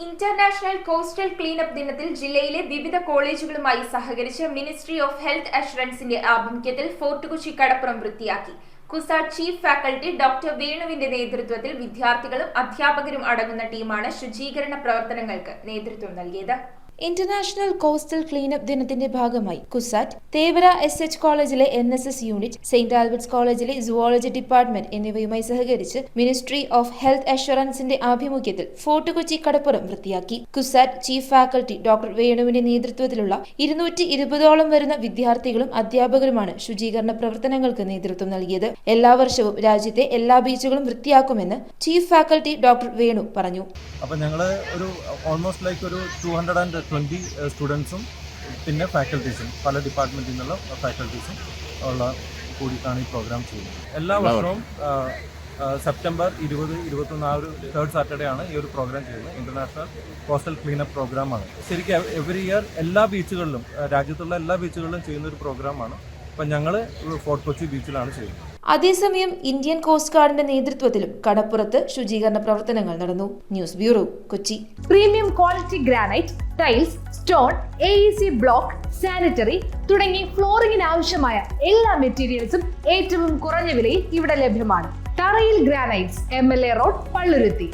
International coastal cleanup ദിനത്തിൽ ജില്ലയിലെ വിവിധ കോളേജുകളുമായി സഹകരിച്ച് മിനിസ്ട്രി ഓഫ് ഹെൽത്ത് അഷുറൻസിന്റെ ആഭിമുഖ്യത്തിൽ ഫോർട്ട് കൊച്ചി കടപ്പുറം വൃത്തിയാക്കി. കുസാറ്റ് ചീഫ് ഫാക്കൽറ്റി ഡോക്ടർ വേണുവിന്റെ നേതൃത്വത്തിൽ വിദ്യാർത്ഥികളും അധ്യാപകരും അടങ്ങുന്ന ടീമാണ് ശുചീകരണ പ്രവർത്തനങ്ങൾക്ക് നേതൃത്വം നൽകിയത്. ഇന്റർനാഷണൽ കോസ്റ്റൽ ക്ലീനപ്പ് ദിനത്തിന്റെ ഭാഗമായി കുസാറ്റ്, തേവര SH കോളേജിലെ NSS യൂണിറ്റ്, സെന്റ് ആൽബർട്ട്സ് കോളേജിലെ സുവോളജി ഡിപ്പാർട്ട്മെന്റ് എന്നിവയുമായി സഹകരിച്ച് മിനിസ്ട്രി ഓഫ് ഹെൽത്ത് അഷുറൻസിന്റെ ആഭിമുഖ്യത്തിൽ ഫോർട്ട് കൊച്ചി കടപ്പുറം വൃത്തിയാക്കി. കുസാറ്റ് ചീഫ് ഫാക്കൽറ്റി ഡോക്ടർ വേണുവിന്റെ നേതൃത്വത്തിലുള്ള 220ഓളം വരുന്ന വിദ്യാർത്ഥികളും അധ്യാപകരുമാണ് ശുചീകരണ പ്രവർത്തനങ്ങൾക്ക് നേതൃത്വം നൽകിയത്. എല്ലാ വർഷവും രാജ്യത്തെ എല്ലാ ബീച്ചുകളും വൃത്തിയാക്കുമെന്ന് ചീഫ് ഫാക്കൽറ്റി ഡോക്ടർ വേണു പറഞ്ഞു. അപ്പോൾ ഞങ്ങൾ ഒരു ഓൾമോസ്റ്റ് ലൈക്ക് ഒരു 220 സ്റ്റുഡൻസും പിന്നെ ഫാക്കൽറ്റീസും പല ഡിപ്പാർട്ട്മെൻറ്റിൽ നിന്നുള്ള ഫാക്കൽറ്റീസും ഉള്ള കൂടിയിട്ടാണ് ഈ പ്രോഗ്രാം ചെയ്യുന്നത്. എല്ലാ വർഷവും സെപ്റ്റംബർ 20-21 ആ ഒരു തേർഡ് സാറ്റർഡേ ആണ് ഈ ഒരു പ്രോഗ്രാം ചെയ്യുന്നത്. ഇന്റർനാഷണൽ കോസ്റ്റൽ ക്ലീനപ്പ് പ്രോഗ്രാമാണ്. ശരിക്കും എവറി ഇയർ എല്ലാ ബീച്ചുകളിലും, രാജ്യത്തുള്ള എല്ലാ ബീച്ചുകളിലും ചെയ്യുന്ന ഒരു പ്രോഗ്രാമാണ്. അപ്പം ഞങ്ങൾ ഫോർട്ട് കൊച്ചി ബീച്ചിലാണ് ചെയ്യുന്നത്. അതേസമയം ഇന്ത്യൻ കോസ്റ്റ് ഗാർഡിന്റെ നേതൃത്വത്തിലും കടപ്പുറത്ത് ശുചീകരണ പ്രവർത്തനങ്ങൾ നടന്നു. News bureau, Kochi. Premium quality granite, tiles, stone, AEC block, sanitary തുടങ്ങി ഫ്ലോറിംഗിന് ആവശ്യമായ എല്ലാ മെറ്റീരിയൽസും ഏറ്റവും കുറഞ്ഞ വിലയിൽ ഇവിടെ ലഭ്യമാണ്. തറയിൽ ഗ്രാനൈറ്റ്സ്, MLA റോഡ്, പള്ളുരുത്തി.